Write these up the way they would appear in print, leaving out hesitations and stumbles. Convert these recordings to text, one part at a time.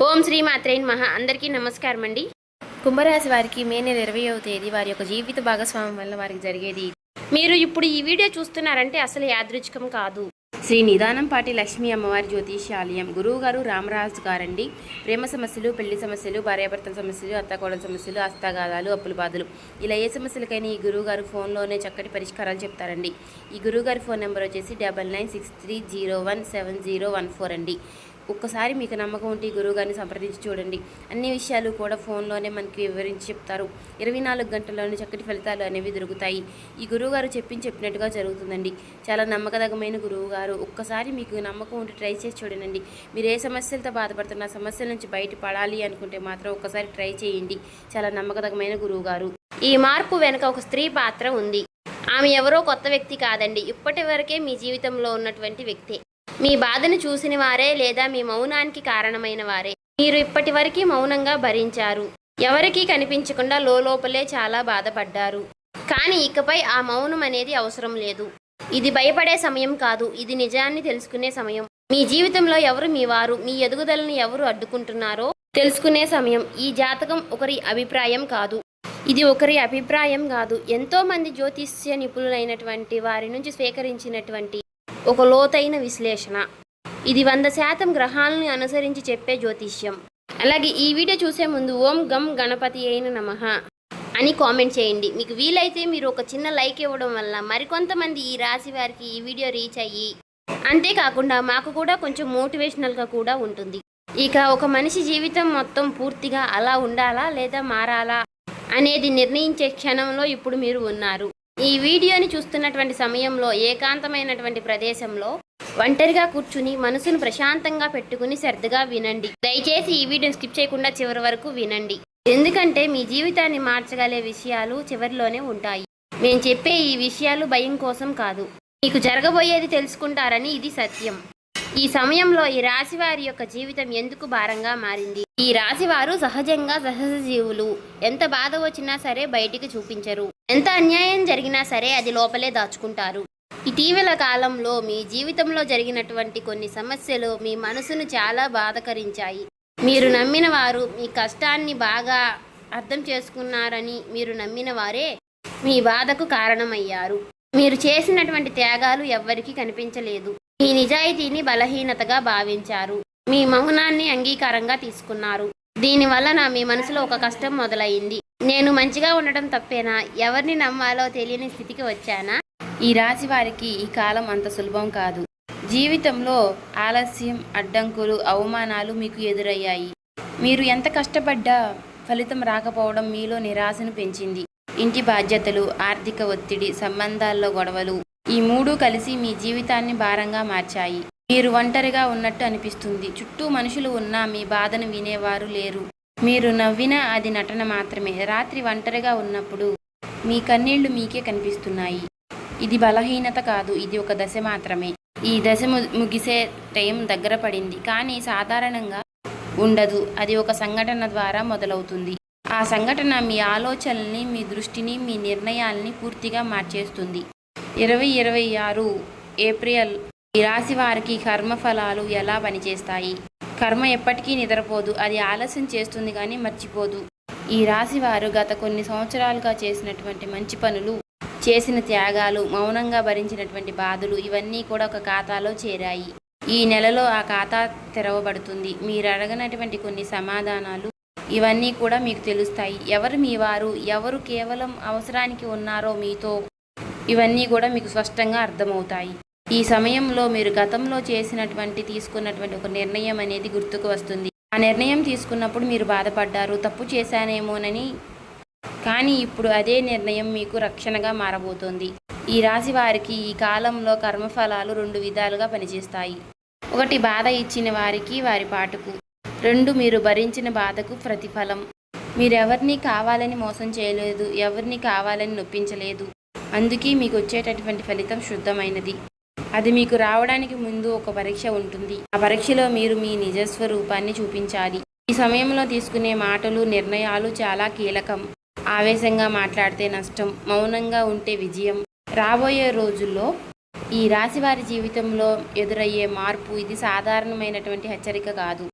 ఓం శ్రీ మాత్రే నమః. అందరికీ నమస్కారం అండి. కుంభరాశి వారికి మే నెల 20వ తేదీ వారి యొక్క జీవిత భాగస్వామ్యం వల్ల వారికి జరిగేది. మీరు ఇప్పుడు ఈ వీడియో చూస్తున్నారంటే అసలు యాదృచ్ఛికం కాదు. శ్రీ నిదానంపాటి లక్ష్మీ అమ్మవారి జ్యోతిష్యాలయం గురువు గారు రామరాజు గారండి. ప్రేమ సమస్యలు, పెళ్లి సమస్యలు, భార్యాభర్తల సమస్యలు, అత్తకోడల సమస్యలు, హస్తగాదాలు, అప్పుల బాధలు, ఇలా ఏ సమస్యలకైనా ఈ గురువు గారు ఫోన్లోనే చక్కటి పరిష్కారాలు చెప్తారండి. ఈ గురువు గారి ఫోన్ నెంబర్ వచ్చేసి 9963017014 అండి. ఒక్కసారి మీకు నమ్మకం ఉంటే గురువుగారిని సంప్రదించి చూడండి. అన్ని విషయాలు కూడా ఫోన్లోనే మనకి వివరించి చెప్తారు. 24 గంటల్లోనే చక్కటి ఫలితాలు అనేవి దొరుకుతాయి. ఈ గురువుగారు చెప్పినట్టుగా జరుగుతుందండి. చాలా నమ్మకదగమైన గురువుగారు. ఒక్కసారి మీకు నమ్మకం ఉంటే ట్రై చేసి చూడండి. మీరు ఏ సమస్యలతో బాధపడుతున్న సమస్యల నుంచి బయటపడాలి అనుకుంటే మాత్రం ఒక్కసారి ట్రై చేయండి. చాలా నమ్మకదగమైన గురువుగారు. ఈ మార్పు వెనుక ఒక స్త్రీ పాత్ర ఉంది. ఆమె ఎవరో కొత్త వ్యక్తి కాదండి. ఇప్పటి వరకే మీ జీవితంలో ఉన్నటువంటి వ్యక్తే. మీ బాధను చూసిన వారే లేదా మీ మౌనానికి కారణమైన వారే. మీరు ఇప్పటి వరకు మౌనంగా భరించారు. ఎవరికీ కనిపించకుండా లోపలే చాలా బాధపడ్డారు. కానీ ఇకపై ఆ మౌనం అనేది అవసరం లేదు. ఇది భయపడే సమయం కాదు. ఇది నిజాన్ని తెలుసుకునే సమయం. మీ జీవితంలో ఎవరు మీ వారు, మీ ఎదుగుదలను ఎవరు అడ్డుకుంటున్నారో తెలుసుకునే సమయం. ఈ జాతకం ఒకరి అభిప్రాయం కాదు. ఇది ఒకరి అభిప్రాయం కాదు. ఎంతోమంది జ్యోతిష్య నిపుణులైనటువంటి వారి నుంచి స్వీకరించినటువంటి ఒక లోతైన విశ్లేషణ. ఇది 100% గ్రహాలను అనుసరించి చెప్పే జ్యోతిష్యం. అలాగే ఈ వీడియో చూసే ముందు ఓం గం గణపతి అయిన నమః అని కామెంట్ చేయండి. మీకు వీలైతే మీరు ఒక చిన్న లైక్ ఇవ్వడం వల్ల మరికొంతమంది ఈ రాశి వారికి ఈ వీడియో రీచ్ అయ్యి, అంతేకాకుండా మాకు కూడా కొంచెం మోటివేషనల్గా కూడా ఉంటుంది. ఇక ఒక మనిషి జీవితం మొత్తం పూర్తిగా అలా ఉండాలా లేదా మారాలా అనేది నిర్ణయించే క్షణంలో ఇప్పుడు మీరు ఉన్నారు. ఈ వీడియోని చూస్తున్నటువంటి సమయంలో ఏకాంతమైనటువంటి ప్రదేశంలో ఒంటరిగా కూర్చుని మనసును ప్రశాంతంగా పెట్టుకుని శ్రద్ధగా వినండి. దయచేసి ఈ వీడియోని స్కిప్ చేయకుండా చివరి వరకు వినండి. ఎందుకంటే మీ జీవితాన్ని మార్చగలే విషయాలు చివరిలోనే ఉంటాయి. మేము చెప్పే ఈ విషయాలు భయం కోసం కాదు, మీకు జరగబోయేది తెలుసుకుంటారని. ఇది సత్యం. ఈ సమయంలో ఈ రాశి వారి యొక్క జీవితం ఎందుకు భారంగా మారింది? ఈ రాశి వారు సహజంగా సహజ జీవులు. ఎంత బాధ వచ్చినా సరే బయటికి చూపించరు. ఎంత అన్యాయం జరిగినా సరే అది లోపలే దాచుకుంటారు. ఇటీవల కాలంలో మీ జీవితంలో జరిగినటువంటి కొన్ని సమస్యలు మీ మనసును చాలా బాధకరించాయి. మీరు నమ్మిన వారు మీ కష్టాన్ని బాగా అర్థం చేసుకున్నారని మీరు నమ్మిన వారే మీ బాధకు కారణమయ్యారు. మీరు చేసినటువంటి త్యాగాలు ఎవ్వరికీ కనిపించలేదు. మీ నిజాయితీని బలహీనతగా భావించారు. మీ మౌనాన్ని అంగీకారంగా తీసుకున్నారు. దీనివలన మీ మనసులో ఒక కష్టం మొదలైంది. నేను మంచిగా ఉండటం తప్పేనా? ఎవరిని నమ్మాలో తెలియని స్థితికి వచ్చానా? ఈ రాశి వారికి ఈ కాలం అంత సులభం కాదు. జీవితంలో ఆలస్యం, అడ్డంకులు, అవమానాలు మీకు ఎదురయ్యాయి. మీరు ఎంత కష్టపడ్డా ఫలితం రాకపోవడం మీలో నిరాశను పెంచింది. ఇంటి బాధ్యతలు, ఆర్థిక ఒత్తిడి, సంబంధాల్లో గొడవలు, ఈ మూడు కలిసి మీ జీవితాన్ని భారంగా మార్చాయి. మీరు ఒంటరిగా ఉన్నట్టు అనిపిస్తుంది. చుట్టూ మనుషులు ఉన్నా మీ బాధను వినేవారు లేరు. మీరు నవ్వినా అది నటన మాత్రమే. రాత్రి ఒంటరిగా ఉన్నప్పుడు మీ కన్నీళ్లు మీకే కనిపిస్తున్నాయి. ఇది బలహీనత కాదు, ఇది ఒక దశ మాత్రమే. ఈ దశ ముగిసే టైం దగ్గర పడింది. కానీ సాధారణంగా ఉండదు. అది ఒక సంఘటన ద్వారా మొదలవుతుంది. ఆ సంఘటన మీ ఆలోచనల్ని, మీ దృష్టిని, మీ నిర్ణయాల్ని పూర్తిగా మార్చేస్తుంది. 2026 ఏప్రిల్ ఈ రాశి వారికి కర్మఫలాలు ఎలా పనిచేస్తాయి? కర్మ ఎప్పటికీ నిద్రపోదు. అది ఆలస్యం చేస్తుంది కానీ మర్చిపోదు. ఈ రాశి వారు గత కొన్ని సంవత్సరాలుగా చేసినటువంటి మంచి పనులు, చేసిన త్యాగాలు, మౌనంగా భరించినటువంటి బాధలు ఇవన్నీ కూడా ఒక ఖాతాలో చేరాయి. ఈ నెలలో ఆ ఖాతా తెరవబడుతుంది. మీరు అడగనటువంటి కొన్ని సమాధానాలు ఇవన్నీ కూడా మీకు తెలుస్తాయి. ఎవరు మీ వారు, ఎవరు కేవలం అవసరానికి ఉన్నారో మీతో, ఇవన్నీ కూడా మీకు స్పష్టంగా అర్థమవుతాయి. ఈ సమయంలో మీరు గతంలో తీసుకున్నటువంటి ఒక నిర్ణయం అనేది గుర్తుకు వస్తుంది. ఆ నిర్ణయం తీసుకున్నప్పుడు మీరు బాధపడ్డారు, తప్పు చేశానేమోనని. కానీ ఇప్పుడు అదే నిర్ణయం మీకు రక్షణగా మారబోతోంది. ఈ రాశి వారికి ఈ కాలంలో కర్మఫలాలు 2 విధాలుగా పనిచేస్తాయి. 1 బాధ ఇచ్చిన వారికి వారి పాటుకు, 2 మీరు భరించిన బాధకు ప్రతిఫలం. మీరెవరిని కావాలని మోసం చేయలేదు, ఎవరిని కావాలని నొప్పించలేదు. అందుకే మీకు వచ్చేటటువంటి ఫలితం శుద్ధమైనది. అది మీకు రావడానికి ముందు ఒక పరీక్ష ఉంటుంది. ఆ పరీక్షలో మీరు మీ నిజస్వరూపాన్ని చూపించాలి. ఈ సమయంలో తీసుకునే మాటలు, నిర్ణయాలు చాలా కీలకం. ఆవేశంగా మాట్లాడితే నష్టం, మౌనంగా ఉంటే విజయం. రాబోయే రోజుల్లో ఈ రాశివారి జీవితంలో ఎదురయ్యే మార్పు ఇది సాధారణమైనటువంటి హెచ్చరిక కాదు.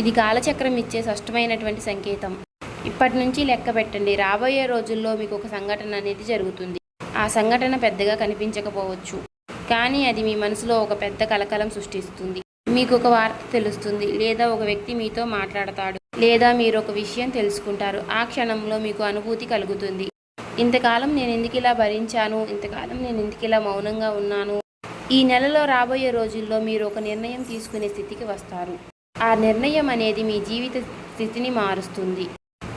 ఇది కాలచక్రం ఇచ్చే స్పష్టమైనటువంటి సంకేతం. ఇప్పటి నుంచి లెక్క పెట్టండి. రాబోయే రోజుల్లో మీకు ఒక సంఘటన అనేది జరుగుతుంది. ఆ సంఘటన పెద్దగా కనిపించకపోవచ్చు, కానీ అది మీ మనసులో ఒక పెద్ద కలకలం సృష్టిస్తుంది. మీకు ఒక వార్త తెలుస్తుంది, లేదా ఒక వ్యక్తి మీతో మాట్లాడతాడు, లేదా మీరు ఒక విషయం తెలుసుకుంటారు. ఆ క్షణంలో మీకు అనుభూతి కలుగుతుంది. ఇంతకాలం నేను ఎందుకు ఇలా భరించాను, ఇంతకాలం నేను ఎందుకు ఇలా మౌనంగా ఉన్నాను. ఈ నెలలో రాబోయే రోజుల్లో మీరు ఒక నిర్ణయం తీసుకునే స్థితికి వస్తారు. ఆ నిర్ణయం అనేది మీ జీవిత స్థితిని మారుస్తుంది.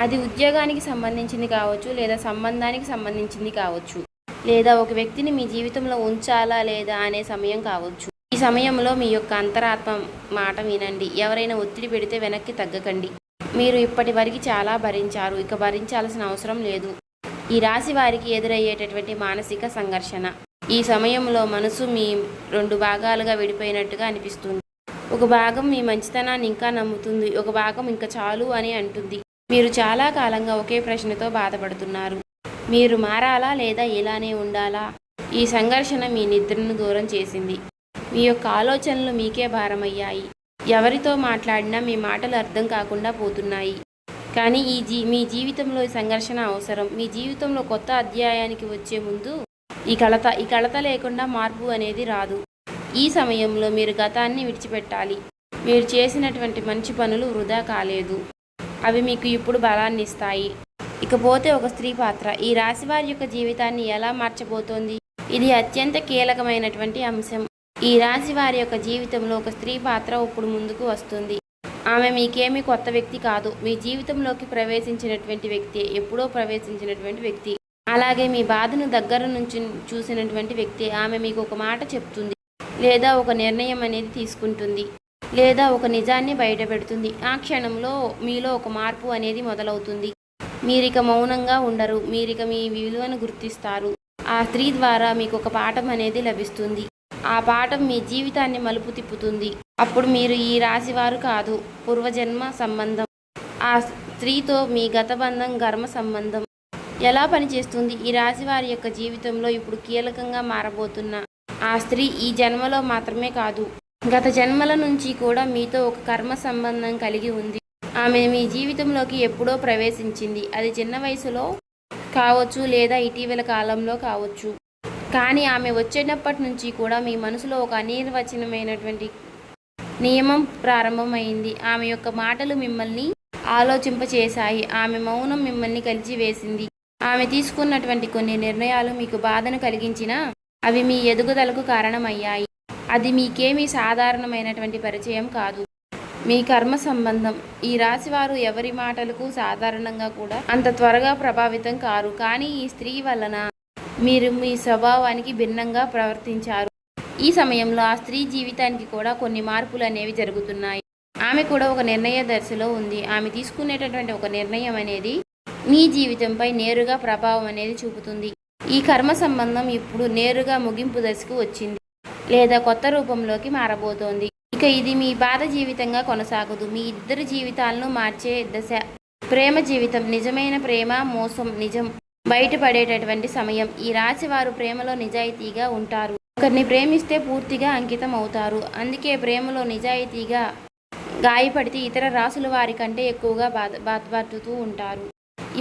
అది ఉద్యోగానికి సంబంధించింది కావచ్చు, లేదా సంబంధానికి సంబంధించింది కావచ్చు, లేదా ఒక వ్యక్తిని మీ జీవితంలో ఉంచాలా లేదా అనే సమయం కావచ్చు. ఈ సమయంలో మీ యొక్క అంతరాత్మ మాట వినండి. ఎవరైనా ఒత్తిడి పెడితే వెనక్కి తగ్గకండి. మీరు ఇప్పటి వరకు చాలా భరించారు, ఇక భరించాల్సిన అవసరం లేదు. ఈ రాశి వారికి ఎదురయ్యేటటువంటి మానసిక సంఘర్షణ. ఈ సమయంలో మనసు మీ 2 భాగాలుగా విడిపోయినట్టుగా అనిపిస్తుంది. ఒక భాగం మీ మంచితనాన్ని ఇంకా నమ్ముతుంది, ఒక భాగం ఇంకా చాలు అని అంటుంది. మీరు చాలా కాలంగా ఒకే ప్రశ్నతో బాధపడుతున్నారు. మీరు మారాలా లేదా ఇలానే ఉండాలా? ఈ సంఘర్షణ మీ నిద్రను దూరం చేసింది. మీ యొక్క ఆలోచనలు మీకే భారమయ్యాయి. ఎవరితో మాట్లాడినా మీ మాటలు అర్థం కాకుండా పోతున్నాయి. కానీ మీ జీవితంలో ఈ సంఘర్షణ అవసరం. మీ జీవితంలో కొత్త అధ్యాయానికి వచ్చే ముందు ఈ కలత లేకుండా మార్పు అనేది రాదు. ఈ సమయంలో మీరు గతాన్ని విడిచిపెట్టాలి. మీరు చేసినటువంటి మంచి పనులు వృధా కాలేదు. అవి మీకు ఇప్పుడు బలాన్ని ఇస్తాయి. ఇకపోతే ఒక స్త్రీ పాత్ర ఈ రాశి వారి యొక్క జీవితాన్ని ఎలా మార్చబోతోంది? ఇది అత్యంత కీలకమైనటువంటి అంశం. ఈ రాశి వారి యొక్క జీవితంలో ఒక స్త్రీ పాత్ర ఇప్పుడు ముందుకు వస్తుంది. ఆమె మీకేమీ కొత్త వ్యక్తి కాదు. మీ జీవితంలోకి ప్రవేశించినటువంటి వ్యక్తి, ఎప్పుడో ప్రవేశించినటువంటి వ్యక్తి. అలాగే మీ బాధను దగ్గర నుంచి చూసినటువంటి వ్యక్తి. ఆమె మీకు ఒక మాట చెప్తుంది, లేదా ఒక నిర్ణయం అనేది తీసుకుంటుంది, లేదా ఒక నిజాన్ని బయటపెడుతుంది. ఆ క్షణంలో మీలో ఒక మార్పు అనేది మొదలవుతుంది. మీరిక మౌనంగా ఉండరు. మీరిక మీ విలువను గుర్తిస్తారు. ఆ స్త్రీ ద్వారా మీకు ఒక పాఠం అనేది లభిస్తుంది. ఆ పాఠం మీ జీవితాన్ని మలుపు తిప్పుతుంది. అప్పుడు మీరు ఈ రాశివారు కాదు, పూర్వజన్మ సంబంధం. ఆ స్త్రీతో మీ గత బంధం, కర్మ సంబంధం ఎలా పనిచేస్తుంది? ఈ రాశి వారి యొక్క జీవితంలో ఇప్పుడు కీలకంగా మారబోతున్న ఆ స్త్రీ ఈ జన్మలో మాత్రమే కాదు, గత జన్మల నుంచి కూడా మీతో ఒక కర్మ సంబంధం కలిగి ఉంది. ఆమె మీ జీవితంలోకి ఎప్పుడో ప్రవేశించింది. అది చిన్న వయసులో కావచ్చు, లేదా ఇటీవల కాలంలో కావచ్చు. కానీ ఆమె వచ్చేటప్పటి నుంచి కూడా మీ మనసులో ఒక అనిర్వచనమైనటువంటి నియమం ప్రారంభమైంది. ఆమె యొక్క మాటలు మిమ్మల్ని ఆలోచింపచేశాయి. ఆమె మౌనం మిమ్మల్ని కలిచివేసింది. ఆమె తీసుకున్నటువంటి కొన్ని నిర్ణయాలు మీకు బాధను కలిగించినా అవి మీ ఎదుగుదలకు కారణమయ్యాయి. అది మీకేమీ సాధారణమైనటువంటి పరిచయం కాదు, మీ కర్మ సంబంధం. ఈ రాశివారు ఎవరి మాటలకు సాధారణంగా కూడా అంత త్వరగా ప్రభావితం కారు. కానీ ఈ స్త్రీ వలన మీరు మీ స్వభావానికి భిన్నంగా ప్రవర్తించారు. ఈ సమయంలో ఆ స్త్రీ జీవితానికి కూడా కొన్ని మార్పులు అనేవి జరుగుతున్నాయి. ఆమె కూడా ఒక నిర్ణయ దశలో ఉంది. ఆమె తీసుకునేటటువంటి ఒక నిర్ణయం అనేది మీ జీవితంపై నేరుగా ప్రభావం అనేది చూపుతుంది. ఈ కర్మ సంబంధం ఇప్పుడు నేరుగా ముగింపు దశకు వచ్చింది, లేదా కొత్త రూపంలోకి మారబోతోంది. ఇక ఇది మీ బాధ జీవితంగా కొనసాగదు, మీ ఇద్దరి జీవితాలను మార్చే దశ. ప్రేమ జీవితం, నిజమైన ప్రేమ, మోసం, నిజం బయటపడేటటువంటి సమయం. ఈ రాశి వారు ప్రేమలో నిజాయితీగా ఉంటారు. ఒకరిని ప్రేమిస్తే పూర్తిగా అంకితం అవుతారు. అందుకే ప్రేమలో నిజాయితీగా గాయపడితే ఇతర రాశుల వారి కంటే ఎక్కువగా బాధపడుతూ ఉంటారు.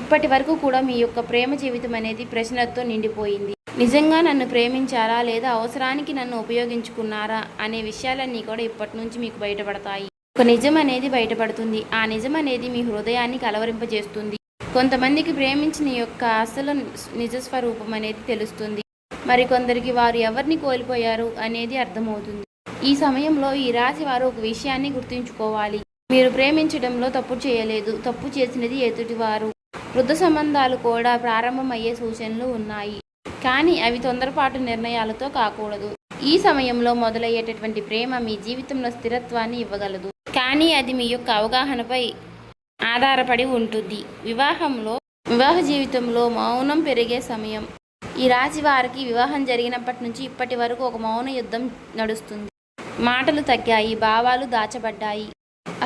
ఇప్పటి వరకు కూడా మీ యొక్క ప్రేమ జీవితం అనేది ప్రశ్నలతో నిండిపోయింది. నిజంగా నన్ను ప్రేమించారా, లేదా అవసరానికి నన్ను ఉపయోగించుకున్నారా అనే విషయాలన్నీ కూడా ఇప్పటి నుంచి మీకు బయటపడతాయి. ఒక నిజం అనేది బయటపడుతుంది. ఆ నిజం అనేది మీ హృదయాన్ని కలవరింపజేస్తుంది. కొంతమందికి ప్రేమించిన యొక్క అసలు నిజస్వరూపం అనేది తెలుస్తుంది. మరికొందరికి వారు ఎవరిని కోల్పోయారు అనేది అర్థమవుతుంది. ఈ సమయంలో ఈ రాశి వారు ఒక విషయాన్ని గుర్తుంచుకోవాలి. మీరు ప్రేమించడంలో తప్పు చేయలేదు, తప్పు చేసినది ఎదుటివారు. వృద్ధ సంబంధాలు కూడా ప్రారంభమయ్యే సూచనలు ఉన్నాయి, కానీ అవి తొందరపాటు నిర్ణయాలతో కాకూడదు. ఈ సమయంలో మొదలయ్యేటటువంటి ప్రేమ మీ జీవితంలో స్థిరత్వాన్ని ఇవ్వగలదు, కానీ అది మీ యొక్క అవగాహనపై ఆధారపడి ఉంటుంది. వివాహ జీవితంలో మౌనం పెరిగే సమయం. ఈ రాశి వారికి వివాహం జరిగినప్పటి నుంచి ఇప్పటి వరకు ఒక మౌన యుద్ధం నడుస్తుంది. మాటలు తగ్గాయి, భావాలు దాచబడ్డాయి,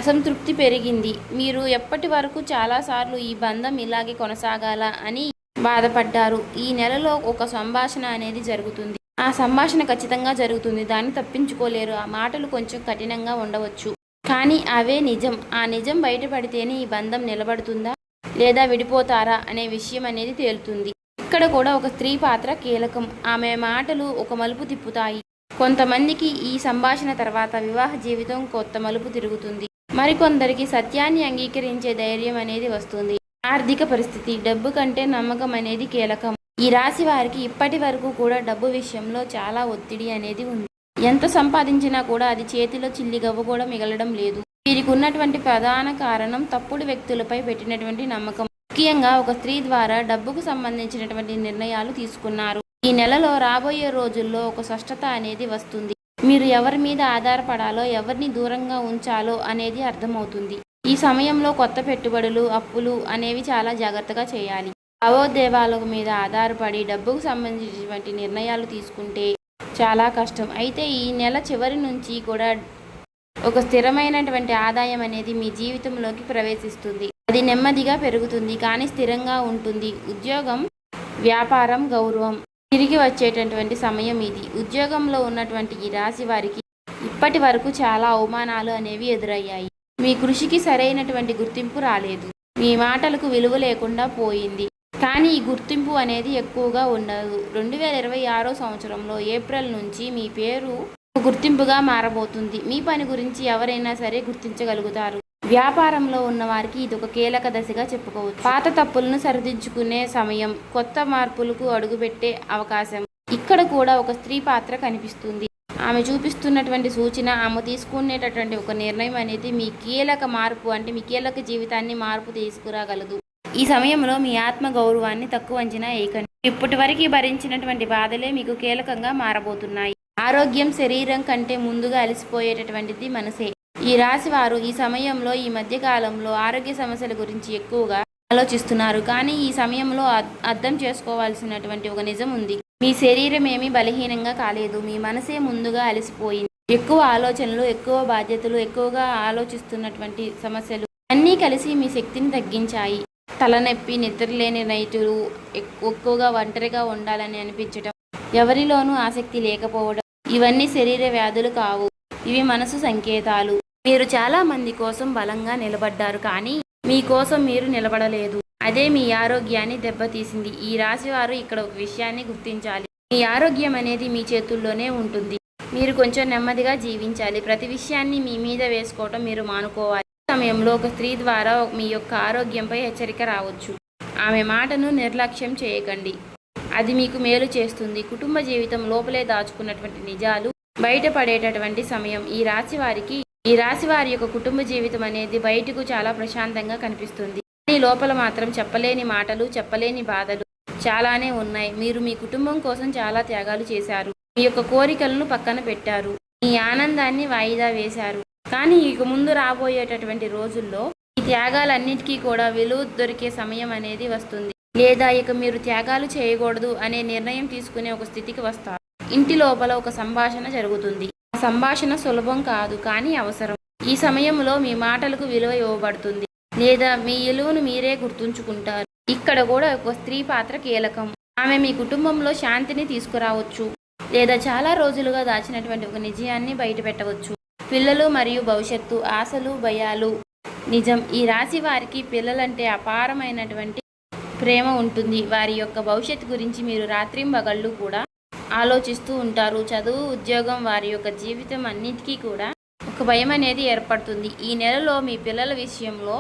అసంతృప్తి పెరిగింది. మీరు ఎప్పటి వరకు చాలాసార్లు ఈ బంధం ఇలాగే కొనసాగాల అని బాధపడ్డారు. ఈ నెలలో ఒక సంభాషణ అనేది జరుగుతుంది. ఆ సంభాషణ ఖచ్చితంగా జరుగుతుంది, దాన్ని తప్పించుకోలేరు. ఆ మాటలు కొంచెం కఠినంగా ఉండవచ్చు, కానీ అవే నిజం. ఆ నిజం బయటపడితేనే ఈ బంధం నిలబడుతుందా లేదా విడిపోతారా అనే విషయం అనేది తేలుతుంది. ఇక్కడ కూడా ఒక స్త్రీ పాత్ర కీలకం. ఆమె మాటలు ఒక మలుపు తిప్పుతాయి. కొంతమందికి ఈ సంభాషణ తర్వాత వివాహ జీవితం కొత్త మలుపు తిరుగుతుంది. మరికొందరికి సత్యాన్ని అంగీకరించే ధైర్యం అనేది వస్తుంది. ఆర్థిక పరిస్థితి, డబ్బు కంటే నమ్మకం అనేది కీలకం. ఈ రాశి వారికి ఇప్పటి వరకు కూడా డబ్బు విషయంలో చాలా ఒత్తిడి అనేది ఉంది. ఎంత సంపాదించినా కూడా అది చేతిలో చిల్లిగవ్వ కూడా మిగలడం లేదు. వీరికి ఉన్నటువంటి ప్రధాన కారణం తప్పుడు వ్యక్తులపై పెట్టినటువంటి నమ్మకం. ముఖ్యంగా ఒక స్త్రీ ద్వారా డబ్బుకు సంబంధించినటువంటి నిర్ణయాలు తీసుకున్నారు. ఈ నెలలో రాబోయే రోజుల్లో ఒక స్పష్టత అనేది వస్తుంది. మీరు ఎవరి మీద ఆధారపడాలో, ఎవరిని దూరంగా ఉంచాలో అనేది అర్థమవుతుంది. ఈ సమయంలో కొత్త పెట్టుబడులు, అప్పులు అనేవి చాలా జాగ్రత్తగా చేయాలి. భావోద్వేగాల మీద ఆధారపడి డబ్బుకు సంబంధించినటువంటి నిర్ణయాలు తీసుకుంటే చాలా కష్టం. అయితే ఈ నెల చివరి నుంచి కూడా ఒక స్థిరమైనటువంటి ఆదాయం అనేది మీ జీవితంలోకి ప్రవేశిస్తుంది. అది నెమ్మదిగా పెరుగుతుంది, కానీ స్థిరంగా ఉంటుంది. ఉద్యోగం, వ్యాపారం, గౌరవం తిరిగి వచ్చేటటువంటి సమయం ఇది. ఉద్యోగంలో ఉన్నటువంటి ఈ రాశి వారికి ఇప్పటి వరకు చాలా అవమానాలు అనేవి ఎదురయ్యాయి. మీ కృషికి సరైనటువంటి గుర్తింపు రాలేదు. మీ మాటలకు విలువ లేకుండా పోయింది. కానీ ఈ గుర్తింపు అనేది ఎక్కువగా ఉండదు. 2026 సంవత్సరంలో ఏప్రిల్ నుంచి మీ పేరు గుర్తింపుగా మారబోతుంది. మీ పని గురించి ఎవరైనా సరే గుర్తించగలుగుతారు. వ్యాపారంలో ఉన్న వారికి ఇది ఒక కీలక దశగా చెప్పుకోవచ్చు. పాత తప్పులను సరిదిద్దుకునే సమయం, కొత్త మార్పులకు అడుగుపెట్టే అవకాశం. ఇక్కడ కూడా ఒక స్త్రీ పాత్ర కనిపిస్తుంది. ఆమె చూపిస్తున్నటువంటి సూచన, ఆమె తీసుకునేటటువంటి ఒక నిర్ణయం అనేది మీ కీలక మార్పు, అంటే మీ కీలక జీవితాన్ని మార్పు తీసుకురాగలదు. ఈ సమయంలో మీ ఆత్మ గౌరవాన్ని తక్కువ అంచనా వేయకండి. ఇప్పటి వరకు భరించినటువంటి బాధలే మీకు కీలకంగా మారబోతున్నాయి. ఆరోగ్యం శరీరం కంటే ముందుగా అలసిపోయేటటువంటిది మనసే. ఈ రాశి వారు ఈ సమయంలో, ఈ మధ్య కాలంలో ఆరోగ్య సమస్యల గురించి ఎక్కువగా ఆలోచిస్తున్నారు. కానీ ఈ సమయంలో అర్థం చేసుకోవాల్సినటువంటి ఒక నిజం ఉంది. మీ శరీరం ఏమీ బలహీనంగా కాలేదు. మీ మనసే ముందుగా అలసిపోయింది. ఎక్కువ ఆలోచనలు, ఎక్కువ బాధ్యతలు, ఎక్కువగా ఆలోచిస్తున్నటువంటి సమస్యలు అన్నీ కలిసి మీ శక్తిని తగ్గించాయి. తలనొప్పి, నిద్రలేని నైటులు, ఎక్కువగా ఒంటరిగా ఉండాలని అనిపించడం, ఎవరిలోనూ ఆసక్తి లేకపోవడం, ఇవన్నీ శరీర వ్యాధులు కావు. ఇవి మనసు సంకేతాలు. మీరు చాలా మంది కోసం బలంగా నిలబడ్డారు, కానీ మీకోసం మీరు నిలబడలేదు. అదే మీ ఆరోగ్యాన్ని దెబ్బతీసింది. ఈ రాశి వారు ఇక్కడ ఒక విషయాన్ని గుర్తించాలి. మీ ఆరోగ్యం అనేది మీ చేతుల్లోనే ఉంటుంది. మీరు కొంచెం నెమ్మదిగా జీవించాలి. ప్రతి విషయాన్ని మీ మీద వేసుకోవటం మీరు మానుకోవాలి. సమయంలో ఒక స్త్రీ ద్వారా మీ యొక్క ఆరోగ్యంపై హెచ్చరిక రావచ్చు. ఆమె మాటను నిర్లక్ష్యం చేయకండి. అది మీకు మేలు చేస్తుంది. కుటుంబ జీవితం లోపలే దాచుకున్నటువంటి నిజాలు బయటపడేటటువంటి సమయం. ఈ రాశి వారి యొక్క కుటుంబ జీవితం అనేది బయటకు చాలా ప్రశాంతంగా కనిపిస్తుంది. కానీ లోపల మాత్రం చెప్పలేని మాటలు, చెప్పలేని బాధలు చాలానే ఉన్నాయి. మీరు మీ కుటుంబం కోసం చాలా త్యాగాలు చేశారు. మీ యొక్క కోరికలను పక్కన పెట్టారు. మీ ఆనందాన్ని వాయిదా వేశారు. కానీ ఇక ముందు రాబోయేటటువంటి రోజుల్లో ఈ త్యాగాలన్నిటికీ కూడా విలువ దొరికే సమయం అనేది వస్తుంది. లేదా ఇక మీరు త్యాగాలు చేయకూడదు అనే నిర్ణయం తీసుకునే ఒక స్థితికి వస్తారు. ఇంటి లోపల ఒక సంభాషణ జరుగుతుంది. ఆ సంభాషణ సులభం కాదు, కానీ అవసరం. ఈ సమయంలో మీ మాటలకు విలువ ఇవ్వబడుతుంది, లేదా మీ విలువను మీరే గుర్తుంచుకుంటారు. ఇక్కడ కూడా ఒక స్త్రీ పాత్ర కీలకం. ఆమె మీ కుటుంబంలో శాంతిని తీసుకురావచ్చు, లేదా చాలా రోజులుగా దాచినటువంటి ఒక నిజాన్ని బయట పెట్టవచ్చు. పిల్లలు మరియు భవిష్యత్తు, ఆశలు, భయాలు నిజం. ఈ రాశి వారికి పిల్లలంటే అపారమైనటువంటి ప్రేమ ఉంటుంది. వారి యొక్క భవిష్యత్తు గురించి మీరు రాత్రింబగళ్ళు కూడా ఆలోచిస్తూ ఉంటారు. చదువు, ఉద్యోగం, వారి యొక్క జీవితం అన్నిటికీ కూడా ఒక భయం అనేది ఏర్పడుతుంది. ఈ నెలలో మీ పిల్లల విషయంలో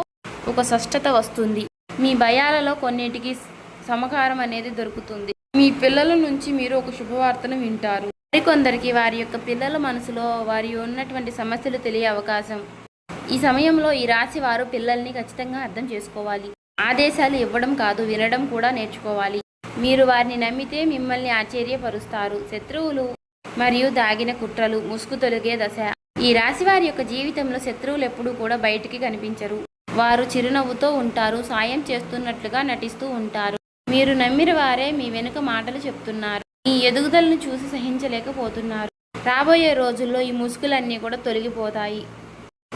ఒక స్పష్టత వస్తుంది. మీ భయాలలో కొన్నిటికి సమాచారం అనేది దొరుకుతుంది. మీ పిల్లల నుంచి మీరు ఒక శుభవార్తను వింటారు. మరికొందరికి వారి యొక్క పిల్లల మనసులో వారి ఉన్నటువంటి సమస్యలు తెలియ అవకాశం. ఈ సమయంలో ఈ రాశి వారు పిల్లల్ని ఖచ్చితంగా అర్థం చేసుకోవాలి. ఆదేశాలు ఇవ్వడం కాదు, వినడం కూడా నేర్చుకోవాలి. మీరు వారిని నమ్మితే మిమ్మల్ని ఆశ్చర్యపరుస్తారు. శత్రువులు మరియు దాగిన కుట్రలు ముసుగు తొలగే దశ. ఈ రాశి వారి యొక్క జీవితంలో శత్రువులు ఎప్పుడూ కూడా బయటికి కనిపించరు. వారు చిరునవ్వుతో ఉంటారు, సాయం చేస్తున్నట్లుగా నటిస్తూ ఉంటారు. మీరు నమ్మిన వారే మీ వెనుక మాటలు చెప్తున్నారు. మీ ఎదుగుదలను చూసి సహించలేకపోతున్నారు. రాబోయే రోజుల్లో ఈ ముసుగులన్నీ కూడా తొలగిపోతాయి.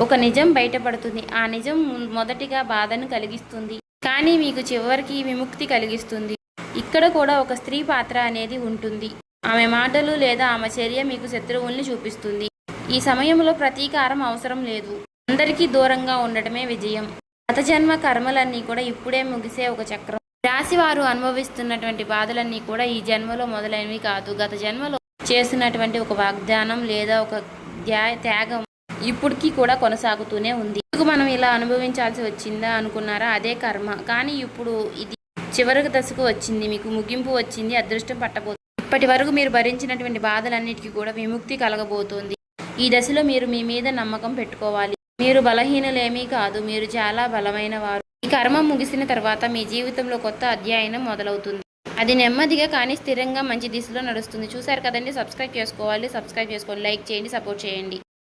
ఒక నిజం బయటపడుతుంది. ఆ నిజం మొదటిగా బాధను కలిగిస్తుంది, కానీ మీకు చివరికి విముక్తి కలిగిస్తుంది. ఇక్కడ కూడా ఒక స్త్రీ పాత్ర అనేది ఉంటుంది. ఆమె మాటలు లేదా ఆమె చర్య మీకు శత్రువుల్ని చూపిస్తుంది. ఈ సమయంలో ప్రతీకారం అవసరం లేదు. అందరికీ దూరంగా ఉండటమే విజయం. గత జన్మ కర్మలన్నీ కూడా ఇప్పుడే ముగిసే ఒక చక్రం. రాశి వారు అనుభవిస్తున్నటువంటి బాధలన్నీ కూడా ఈ జన్మలో మొదలైనవి కాదు. గత జన్మలో చేసినటువంటి ఒక వాగ్దానం లేదా ఒక త్యాగం ఇప్పటికీ కూడా కొనసాగుతూనే ఉంది. ఎందుకు మనం ఇలా అనుభవించాల్సి వచ్చిందా అనుకున్నారా? అదే కర్మ. కానీ ఇప్పుడు ఇది చివరి దశకు వచ్చింది, మీకు ముగింపు వచ్చింది, అదృష్టం పట్టబోతుంది. ఇప్పటి వరకు మీరు భరించినటువంటి బాధలన్నిటికీ కూడా విముక్తి కలగబోతోంది. ఈ దశలో మీరు మీ మీద నమ్మకం పెట్టుకోవాలి. మీరు బలహీనలేమీ కాదు, మీరు చాలా బలమైన వారు. ఈ కర్మ ముగిసిన తర్వాత మీ జీవితంలో కొత్త అధ్యాయం మొదలవుతుంది. అది నెమ్మదిగా కానీ స్థిరంగా మంచి దిశలో నడుస్తుంది. చూశారు కదండి, సబ్స్క్రైబ్ చేసుకోవాలి. సబ్స్క్రైబ్ చేసుకోండి, లైక్ చేయండి, సపోర్ట్ చేయండి.